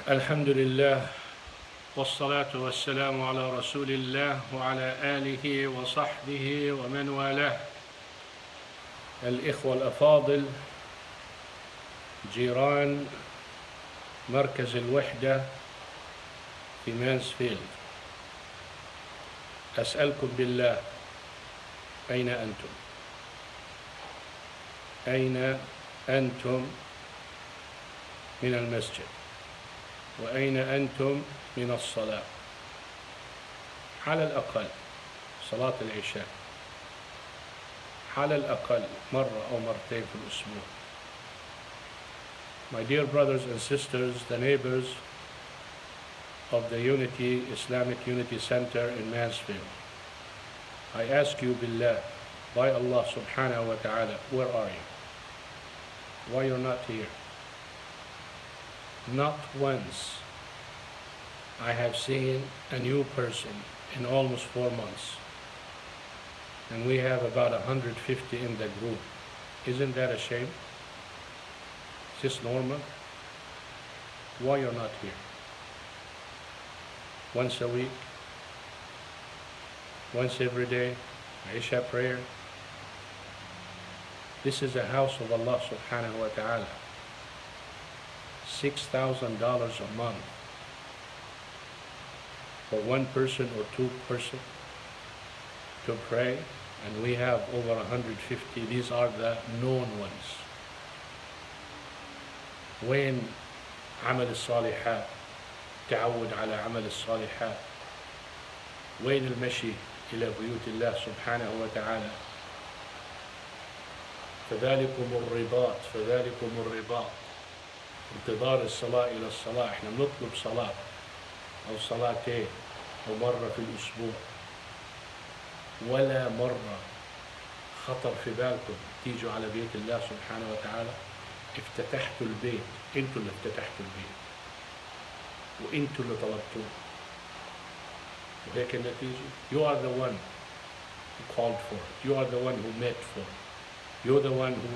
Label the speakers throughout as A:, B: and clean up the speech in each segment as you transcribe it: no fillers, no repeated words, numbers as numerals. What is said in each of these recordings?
A: الحمد لله والصلاة والسلام على رسول الله وعلى آله وصحبه ومن والاه. الإخوة الأفاضل، جيران مركز الوحدة في مانسفيلد، أسألكم بالله، أين أنتم؟ أين أنتم من المسجد؟ وأين أنتم من الصلاة؟ على الأقل صلاة العشاء، على الأقل مرة أو مرتين في الأسبوع. My dear brothers and sisters, the neighbors of the Islamic Unity Center in Mansfield, I ask you billah, by Allah subhanahu wa ta'ala, where are you? Why you're not here? Not once I have seen a new person in almost 4 months, and we have about 150 in the group. Isn't that a shame? Is this normal? Why you're not here? Once a week, once every day, Isha prayer. This is a house of Allah subhanahu wa ta'ala. $6,000 a month for one person or two person to pray, and we have over 150. These are the known ones. وين عمل الصالحات؟ تعود على عمل الصالحات. وين المشي إلى بيوت الله سبحانه وتعالى؟ فذلكم الرباط، انتظار الصلاة إلى الصلاة. احنا بنطلب صلاة أو صلاتين أو مرة في الأسبوع، ولا مرة خطر في بالكم تيجوا على بيت الله سبحانه وتعالى. افتتحتوا البيت، انتوا اللي افتتحتوا البيت وانتوا اللي طلبتوه، وهيك النتيجة. You are the one who called for it. You are the one who met for it. You're the one who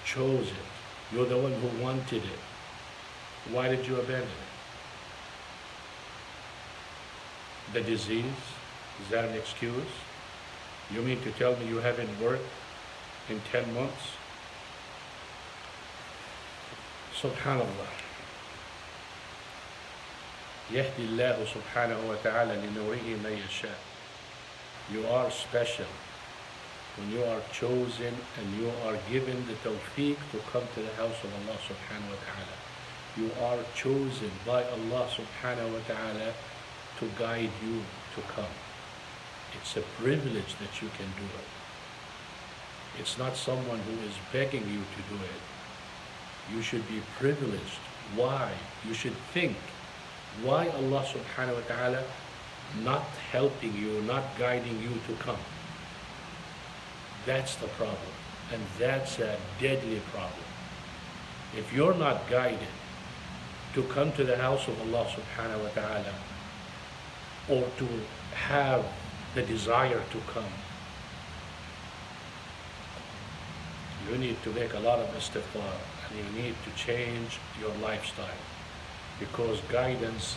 A: chose it. You're the one who wanted it. Why did you abandon it? The disease, is that an excuse? You mean to tell me you haven't worked in 10 months? Subhanallah. يهدي الله سبحانه وتعالى لنوره من يشاء. You are special when you are chosen and you are given the tawfiq to come to the house of Allah subhanahu wa ta'ala. You are chosen by Allah subhanahu wa ta'ala to guide you to come. It's a privilege that you can do it. It's not someone who is begging you to do it. You should be privileged. Why? You should think, why Allah subhanahu wa ta'ala not helping you, not guiding you to come? That's the problem, and that's a deadly problem. If you're not guided to come to the house of Allah subhanahu wa ta'ala, or to have the desire to come, you need to make a lot of istighfar, and you need to change your lifestyle, because guidance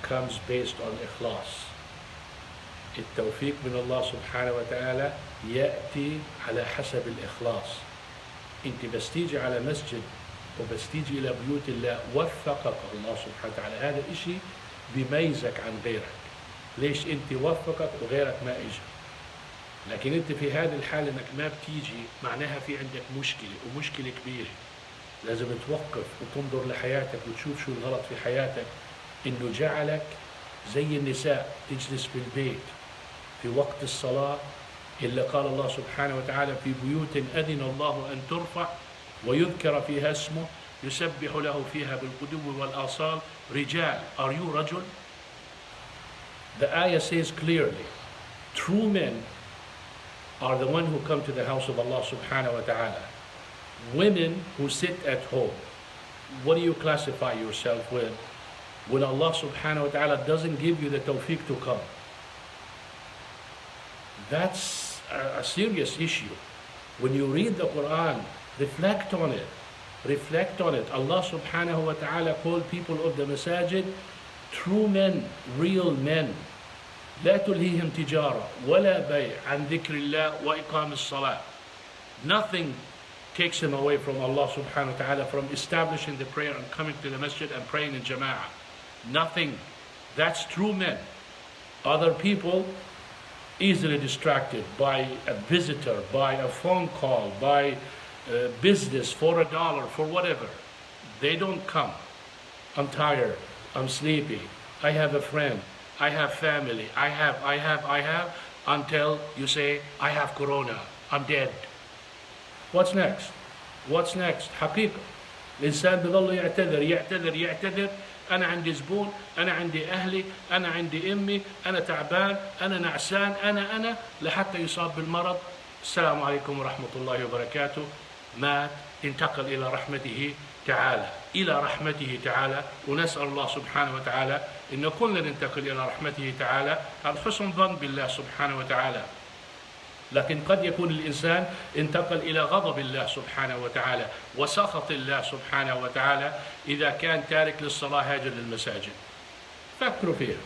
A: comes based on ikhlas. التوفيق من الله سبحانه وتعالى يأتي على حسب الإخلاص. أنت بس تيجي على مسجد وبس تيجي إلى بيوت الله وفقك الله سبحانه وتعالى، هذا الشيء بيميزك عن غيرك. ليش أنت وفقك وغيرك ما إجا؟ لكن أنت في هذه الحالة أنك ما بتيجي، معناها في عندك مشكلة، ومشكلة كبيرة. لازم توقف وتنظر لحياتك وتشوف شو الغلط في حياتك، إنه جعلك زي النساء تجلس في البيت في وقت الصلاة اللي قال الله سبحانه وتعالى في بيوت أذن الله أن ترفع ويذكر فيها اسمه يسبح له فيها بالغدو والآصال رجال. Are you رجل? The ayah says clearly, true men are the one who come to the house of Allah subhanahu wa ta'ala. Women who sit at home, what do you classify yourself with when Allah subhanahu wa ta'ala doesn't give you the tawfiq to come? That's a serious issue. When you read the Quran, reflect on it. Reflect on it. Allah subhanahu wa ta'ala called people of the Masajid true men, real men. لا تلهيهم تجارة ولا بيع عن ذكر الله وإقام الصلاة. Nothing takes him away from Allah subhanahu wa ta'ala from establishing the prayer and coming to the masjid and praying in jama'ah. Nothing. That's true men. Other people easily distracted by a visitor, by a phone call, by business, for $1, for whatever. They don't come. I'm tired. I'm sleepy. I have a friend. I have family. I have, until you say, I have corona. I'm dead. What's next? What's next? حقيقة. الإنسان بظل يعتذر. أنا عندي زبون، أنا عندي أهلي، أنا عندي أمي، أنا تعبان، أنا نعسان، أنا لحتى يصاب بالمرض. السلام عليكم ورحمة الله وبركاته. مات، انتقل إلى رحمته تعالى، إلى رحمته تعالى. ونسأل الله سبحانه وتعالى إن كلنا ننتقل إلى رحمته تعالى على حسن ظن بالله سبحانه وتعالى. لكن قد يكون الإنسان انتقل إلى غضب الله سبحانه وتعالى وسخط الله سبحانه وتعالى إذا كان تارك للصلاة هاجر للمساجد. فكروا فيها.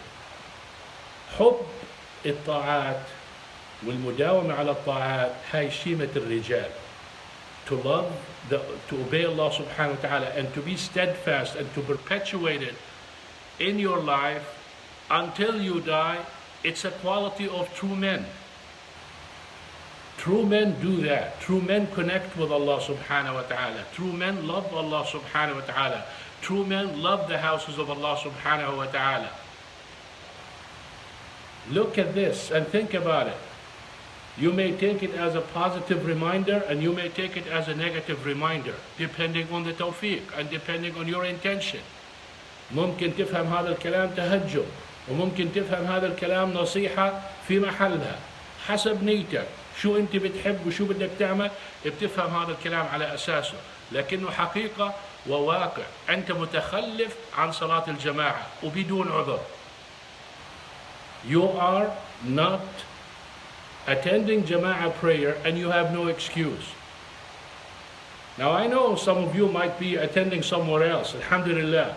A: حب الطاعات والمداومة على الطاعات هاي شيمة الرجال. To love, to obey Allah subhanahu wa ta'ala and to be steadfast and to perpetuate it in your life until you die, it's a quality of true men. True men do that. True men connect with Allah subhanahu wa ta'ala. True men love Allah subhanahu wa ta'ala. True men love the houses of Allah subhanahu wa ta'ala. Look at this and think about it. You may take it as a positive reminder and you may take it as a negative reminder depending on the tawfiq and depending on your intention. ممكن تفهم هذا الكلام تهجم وممكن تفهم هذا الكلام نصيحة في محلها حسب نيتك. شو انت بتحب وشو بدك تعمل بتفهم هذا الكلام على اساسه. لكنه حقيقة وواقع انت متخلف عن صلاة الجماعة وبدون عذر. You are not attending Jama'ah prayer and you have no excuse. Now I know some of you might be attending somewhere else, alhamdulillah.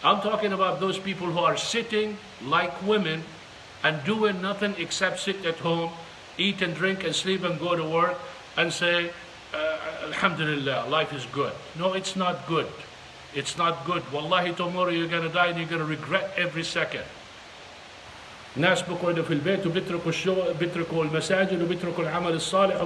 A: I'm talking about those people who are sitting like women and doing nothing except sit at home, eat and drink and sleep and go to work and say, alhamdulillah, life is good. No, it's not good. It's not good. Wallahi, tomorrow you're going to die and you're going to regret every second. ناس بقعدوا في البيت وبيتركوا الشغل، بيتركوا المساجد وبيتركوا العمل الصالح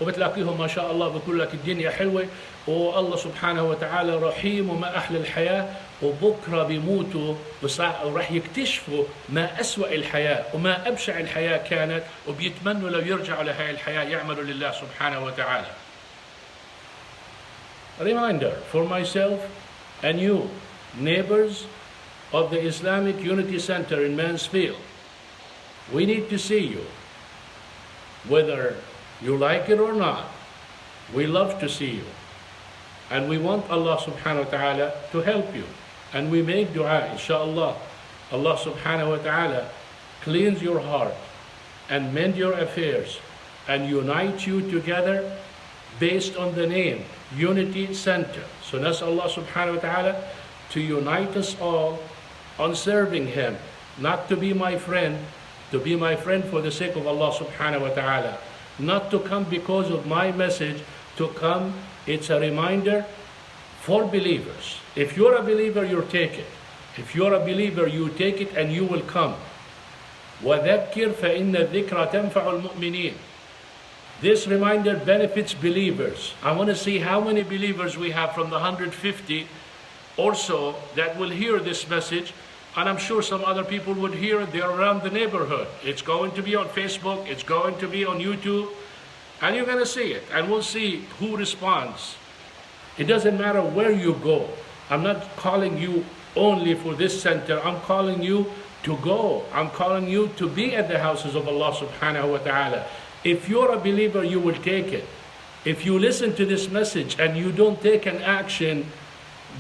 A: وبتلاقيهم ما شاء الله بقول لك الدنيا حلوة والله سبحانه وتعالى رحيم وما أحلى الحياة وبكرة بيموتوا وراح يكتشفوا ما أسوأ الحياة وما أبشع الحياة كانت وبيتمنوا لو يرجعوا لهذه الحياة يعملوا لله سبحانه وتعالى. Reminder for myself and you, neighbors of the Islamic Unity Center in Mansfield. We need to see you. Whether you like it or not, we love to see you. And we want Allah subhanahu wa ta'ala to help you. And we make dua, inshallah. Allah subhanahu wa ta'ala cleanse your heart and mend your affairs and unite you together based on the name Unity Center. So nas'al Allah subhanahu wa ta'ala to unite us all on serving Him, not to be my friend, to be my friend for the sake of Allah subhanahu wa ta'ala, not to come because of my message, to come, it's a reminder for believers. If you're a believer, you take it. If you're a believer, you take it and you will come. وَذَكِّرْ فَإِنَّ الذِّكْرَ تَنْفَعُ الْمُؤْمِنِينَ. This reminder benefits believers. I want to see how many believers we have from the 150 or so that will hear this message, and I'm sure some other people would hear it. They're around the neighborhood. It's going to be on Facebook, it's going to be on YouTube, and you're going to see it, and we'll see who responds. It doesn't matter where you go. I'm not calling you only for this center. I'm calling you to go. I'm calling you to be at the houses of Allah subhanahu wa ta'ala. If you're a believer, you will take it. If you listen to this message and you don't take an action,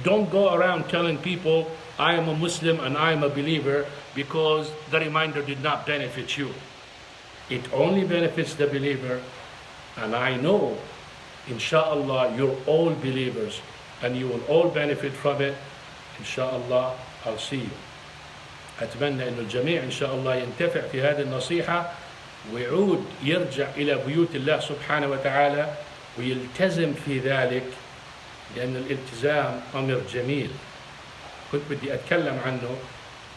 A: don't go around telling people, I am a Muslim and I am a believer, because the reminder did not benefit you. It only benefits the believer. And I know Inshallah, you're all believers and you will all benefit from it. Inshallah, I'll see you. أتمنى إنه الجميع إن شاء الله ينتفع في هذه النصيحة ويعود يرجع إلى بيوت الله سبحانه وتعالى ويلتزم في ذلك، لأن الالتزام أمر جميل. كنت بدي أتكلم عنه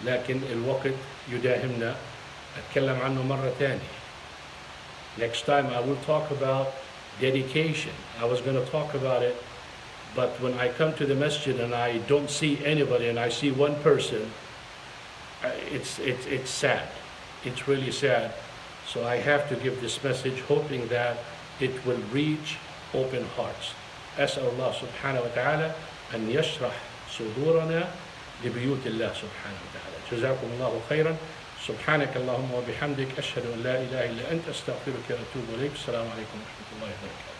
A: لكن الوقت يداهمنا، أتكلم عنه مرة ثانية. Next time I will talk about dedication. I was going to talk about it, but when I come to the masjid and I don't see anybody and I see one person, it's sad. It's really sad. So I have to give this message hoping that it will reach open hearts. أسأل الله سبحانه وتعالى أن يشرح صدورنا لبيوت الله سبحانه وتعالى. جزاكم الله خيرا. سبحانك اللهم وبحمدك أشهد أن لا إله إلا أنت أستغفرك وأتوب إليك. السلام عليكم ورحمة الله وبركاته.